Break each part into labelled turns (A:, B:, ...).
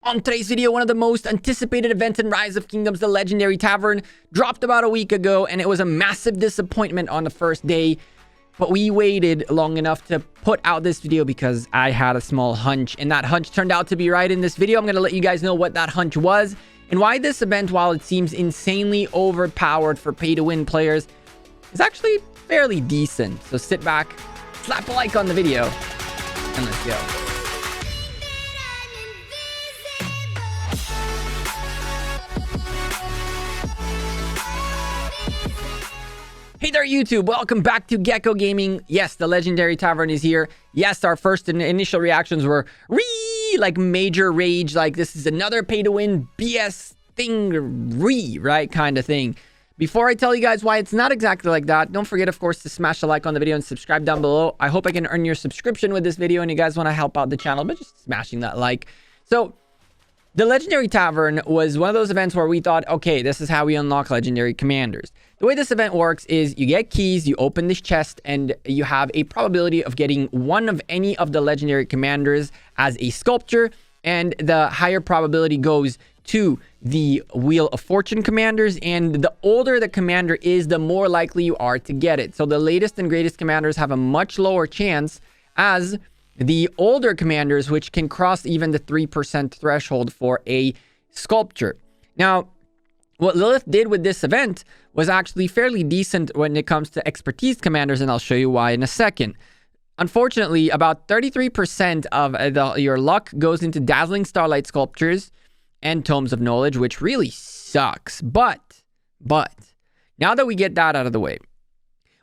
A: On today's video, one of the most anticipated events in Rise of Kingdoms, the Legendary Tavern, dropped about a week ago, and it was a massive disappointment on the first day. But we waited long enough to put out this video because I had a small hunch, and that hunch turned out to be right. In this video, I'm going to let you guys know what that hunch was and why this event, while it seems insanely overpowered for pay-to-win players, is actually fairly decent. So sit back, slap a like on the video, and let's go. Hey there, YouTube. Welcome back to Gekko Gaming. Yes, the Legendary Tavern is here. Yes, our first initial reactions were like major rage, like this is another pay-to-win BS thing, right, kind of thing. Before I tell you guys why it's not exactly like that, don't forget, of course, to smash a like on the video and subscribe down below. I hope I can earn your subscription with this video, and you guys want to help out the channel, but just smashing that like. So, the Legendary Tavern was one of those events where we thought, okay, this is how we unlock Legendary Commanders. The way this event works is you get keys, you open this chest, and you have a probability of getting one of any of the Legendary Commanders as a sculpture, and the higher probability goes to the Wheel of Fortune Commanders, and the older the commander is, the more likely you are to get it. So the latest and greatest commanders have a much lower chance as the older commanders, which can cross even the 3% threshold for a sculpture. Now, what Lilith did with this event was actually fairly decent when it comes to expertise commanders, and I'll show you why in a second. Unfortunately, about 33% of your luck goes into Dazzling Starlight Sculptures and Tomes of Knowledge, which really sucks. But, now that we get that out of the way,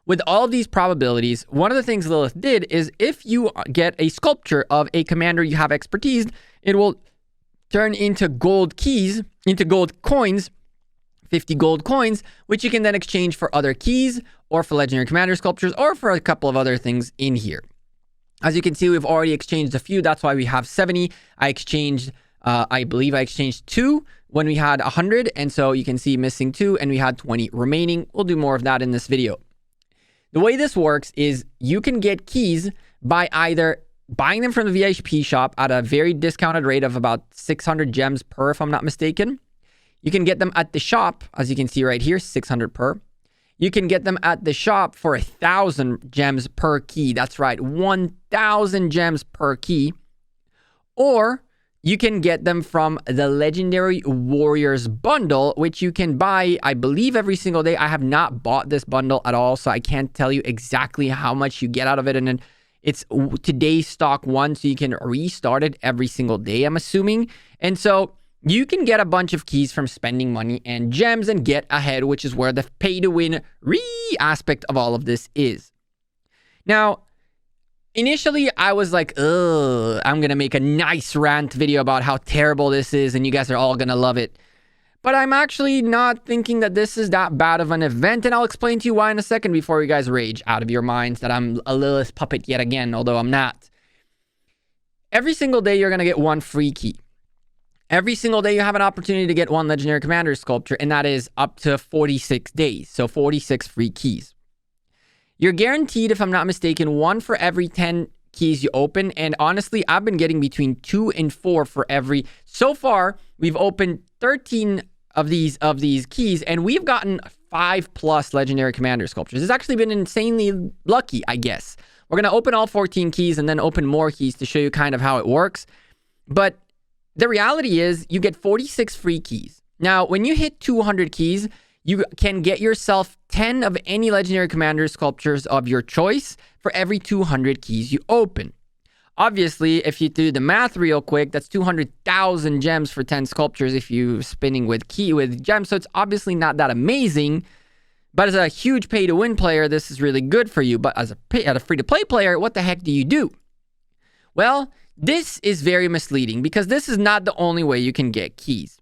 A: with all of these probabilities, one of the things Lilith did is if you get a sculpture of a commander you have expertise, it will turn into gold keys, into gold coins, 50 gold coins, which you can then exchange for other keys or for legendary commander sculptures or for a couple of other things in here. As you can see, we've already exchanged a few. That's why we have 70. I exchanged, I believe I exchanged 2 when we had 100. And so you can see missing 2 and we had 20 remaining. We'll do more of that in this video. The way this works is you can get keys by either buying them from the VIP shop at a very discounted rate of about 600 gems per, if I'm not mistaken. You can get them at the shop, as you can see right here, 600 per. You can get them at the shop for 1,000 gems per key. That's right, 1,000 gems per key. Or you can get them from the Legendary Warriors bundle, which you can buy, I believe, every single day. I have not bought this bundle at all, so I can't tell you exactly how much you get out of it. And then it's today's stock 1, so you can restart it every single day, I'm assuming. And so you can get a bunch of keys from spending money and gems and get ahead, which is where the pay-to-win aspect of all of this is. Now, initially, I was like, ugh, I'm going to make a nice rant video about how terrible this is, and you guys are all going to love it. But I'm actually not thinking that this is that bad of an event, and I'll explain to you why in a second before you guys rage out of your minds that I'm a Lilith puppet yet again, although I'm not. Every single day, you're going to get one free key. Every single day, you have an opportunity to get one Legendary Commander sculpture, and that is up to 46 days, so 46 free keys. You're guaranteed, if I'm not mistaken, 1 for every 10 keys you open. And honestly, I've been getting between 2 and 4 for every. So far, we've opened 13 of these keys, and we've gotten 5+ Legendary Commander sculptures. It's actually been insanely lucky, I guess. We're going to open all 14 keys and then open more keys to show you kind of how it works. But the reality is you get 46 free keys. Now, when you hit 200 keys, you can get yourself 10 of any Legendary Commander sculptures of your choice for every 200 keys you open. Obviously, if you do the math real quick, that's 200,000 gems for 10 sculptures if you're spinning with gems. So it's obviously not that amazing. But as a huge pay-to-win player, this is really good for you. But as a free-to-play player, what the heck do you do? Well, this is very misleading because this is not the only way you can get keys.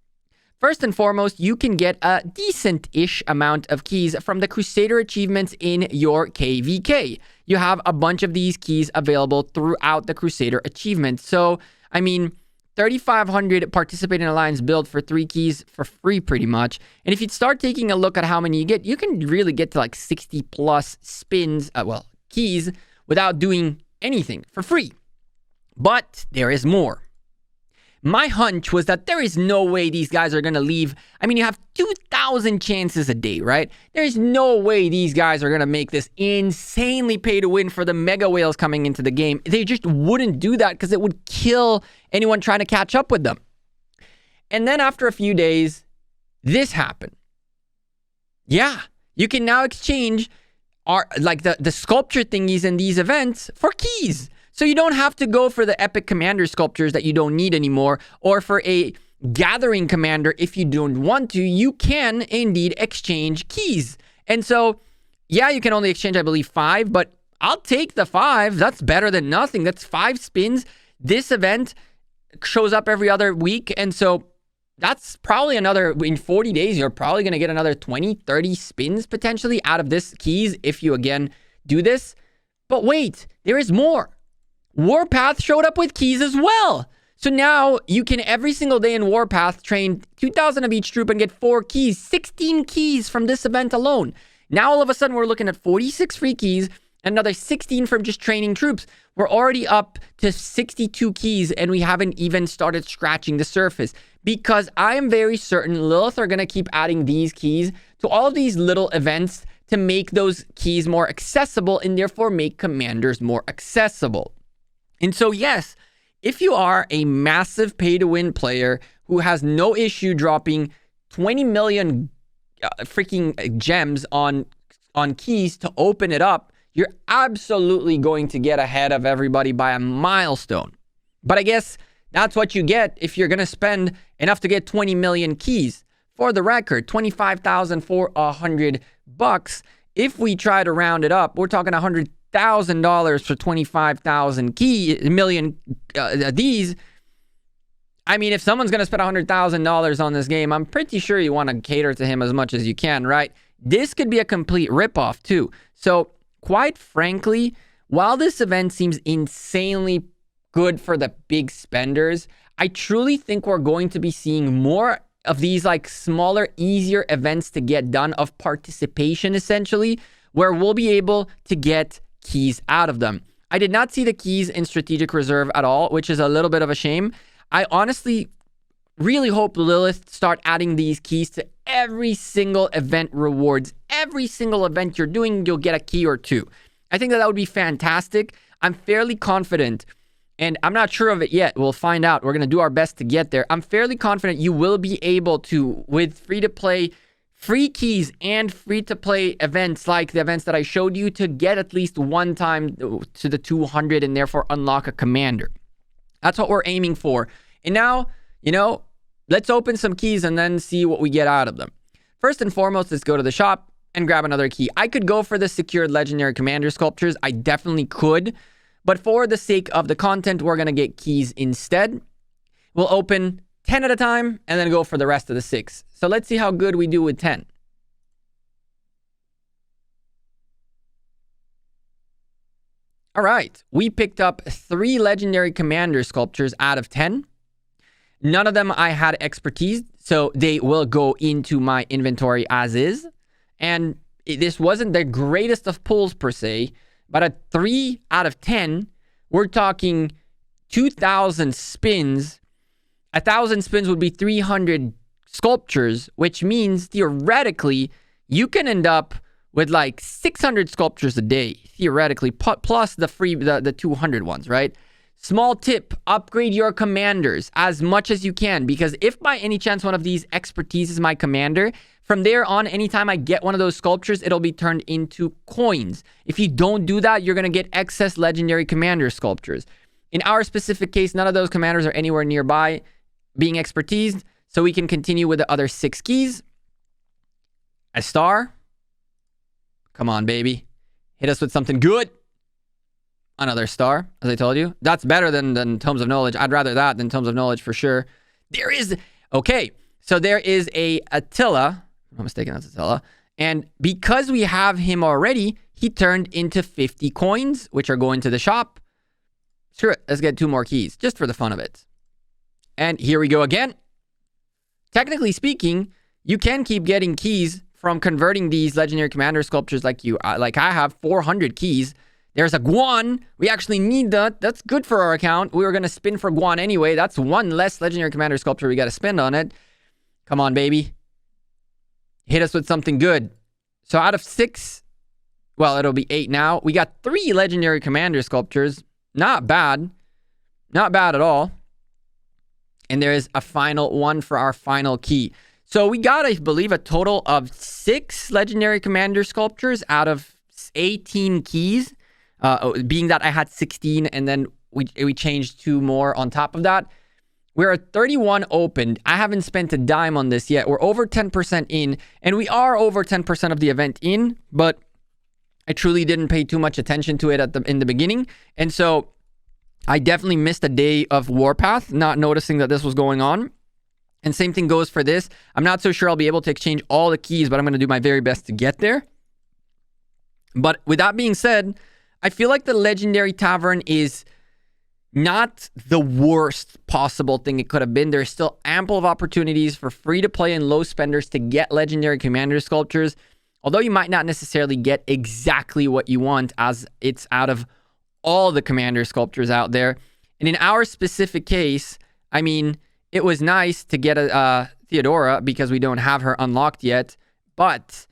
A: First and foremost, you can get a decent-ish amount of keys from the Crusader achievements in your KVK. You have a bunch of these keys available throughout the Crusader achievements. So, I mean, 3,500 participate in Alliance build for 3 keys for free pretty much. And if you start taking a look at how many you get, you can really get to like 60+ spins, keys without doing anything for free. But there is more. My hunch was that there is no way these guys are going to leave. I mean, you have 2,000 chances a day, right? There's no way these guys are going to make this insanely pay to win for the mega whales coming into the game. They just wouldn't do that because it would kill anyone trying to catch up with them. And then after a few days, this happened. Yeah, you can now exchange the sculpture thingies in these events for keys. So you don't have to go for the epic commander sculptures that you don't need anymore, or for a gathering commander if you don't want to. You can indeed exchange keys. And so, yeah, you can only exchange, I believe, 5, but I'll take the 5. That's better than nothing. That's 5 spins. This event shows up every other week. And so that's probably in 40 days, you're probably going to get another 20, 30 spins potentially out of this keys if you, again, do this. But wait, there is more. Warpath showed up with keys as well. So now you can every single day in Warpath train 2,000 of each troop and get 4 keys, 16 keys from this event alone. Now all of a sudden we're looking at 46 free keys, another 16 from just training troops. We're already up to 62 keys and we haven't even started scratching the surface, because I am very certain Lilith are going to keep adding these keys to all of these little events to make those keys more accessible and therefore make commanders more accessible. And so, yes, if you are a massive pay-to-win player who has no issue dropping 20 million freaking gems on keys to open it up, you're absolutely going to get ahead of everybody by a milestone. But I guess that's what you get if you're going to spend enough to get 20 million keys. For the record, 25,400 bucks. If we try to round it up, we're talking $100,000 for 25,000 million these. I mean, if someone's going to spend $100,000 on this game, I'm pretty sure you want to cater to him as much as you can, right? This could be a complete ripoff too. So, quite frankly, while this event seems insanely good for the big spenders, I truly think we're going to be seeing more of these like smaller, easier events to get done of participation, essentially, where we'll be able to get keys out of them. I did not see the keys in Strategic Reserve at all, which is a little bit of a shame. I honestly really hope Lilith start adding these keys to every single event rewards. Every single event you're doing, you'll get a key or 2. I think that would be fantastic. I'm fairly confident, and I'm not sure of it yet. We'll find out. We're going to do our best to get there. I'm fairly confident you will be able to, with free-to-play free keys and free-to-play events like the events that I showed you, to get at least one time to the 200 and therefore unlock a commander. That's what we're aiming for. And now, let's open some keys and then see what we get out of them. First and foremost, let's go to the shop and grab another key. I could go for the secured legendary commander sculptures. I definitely could. But for the sake of the content, we're going to get keys instead. We'll open 10 at a time and then go for the rest of the 6. So let's see how good we do with 10. All right. We picked up 3 legendary commander sculptures out of 10. None of them I had expertise, so they will go into my inventory as is. And this wasn't the greatest of pulls per se, but at 3 out of 10, we're talking 2,000 spins. 1,000 spins would be 300 sculptures, which means theoretically you can end up with like 600 sculptures a day, theoretically, plus the 200 ones, right? Small tip, upgrade your commanders as much as you can, because if by any chance one of these expertise is my commander, from there on, anytime I get one of those sculptures, it'll be turned into coins. If you don't do that, you're going to get excess legendary commander sculptures. In our specific case, none of those commanders are anywhere nearby being expertised, so we can continue with the other 6 keys. A star. Come on, baby. Hit us with something good. Another star, as I told you. That's better than Tomes of Knowledge. I'd rather that than Tomes of Knowledge for sure. There is... Okay, so there is a Attila. If I'm not mistaken, that's Attila. And because we have him already, he turned into 50 coins, which are going to the shop. Screw it. Let's get 2 more keys, just for the fun of it. And here we go again. Technically speaking, you can keep getting keys from converting these legendary commander sculptures like I have 400 keys. There's a Guan. We actually need that. That's good for our account. We were going to spin for Guan anyway. That's one less Legendary Commander Sculpture we got to spend on it. Come on, baby. Hit us with something good. So out of 6, well, it'll be 8 now. We got 3 Legendary Commander Sculptures. Not bad. Not bad at all. And there is a final one for our final key. So we got, I believe, a total of 6 Legendary Commander Sculptures out of 18 keys. Being that I had 16 and then we changed 2 more on top of that. We're at 31 opened. I haven't spent a dime on this yet. We're over 10% in, and we are over 10% of the event in, but I truly didn't pay too much attention to it in the beginning. And so I definitely missed a day of Warpath, not noticing that this was going on. And same thing goes for this. I'm not so sure I'll be able to exchange all the keys, but I'm going to do my very best to get there. But with that being said, I feel like the Legendary Tavern is not the worst possible thing it could have been. There's still ample of opportunities for free-to-play and low spenders to get Legendary Commander Sculptures, although you might not necessarily get exactly what you want, as it's out of all the Commander Sculptures out there. And in our specific case, I mean, it was nice to get a Theodora because we don't have her unlocked yet, but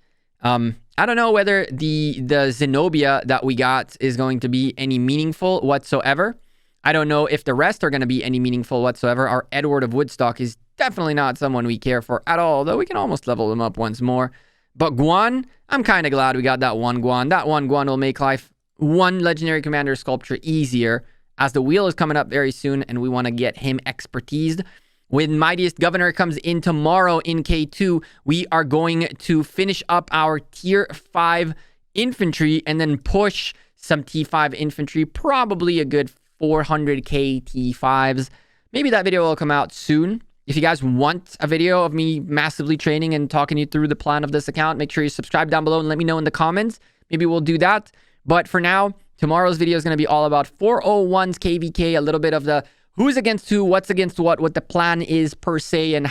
A: I don't know whether the Zenobia that we got is going to be any meaningful whatsoever. I don't know if the rest are going to be any meaningful whatsoever. Our Edward of Woodstock is definitely not someone we care for at all, though we can almost level them up once more. But Guan, I'm kind of glad we got that one Guan. That one Guan will make life one Legendary Commander Sculpture easier, as the wheel is coming up very soon and we want to get him expertised. When Mightiest Governor comes in tomorrow in K2, we are going to finish up our Tier 5 infantry and then push some T5 infantry, probably a good 400k T5s. Maybe that video will come out soon. If you guys want a video of me massively training and talking you through the plan of this account, make sure you subscribe down below and let me know in the comments. Maybe we'll do that. But for now, tomorrow's video is going to be all about 401's KVK, a little bit of the who's against who, what's against what the plan is per se, and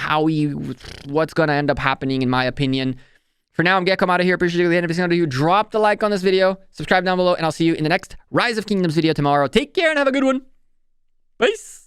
A: what's going to end up happening, in my opinion. For now, I'm Gekko. I'm out of here. Appreciate you at the end of this video. Drop the like on this video, subscribe down below, and I'll see you in the next Rise of Kingdoms video tomorrow. Take care and have a good one. Peace.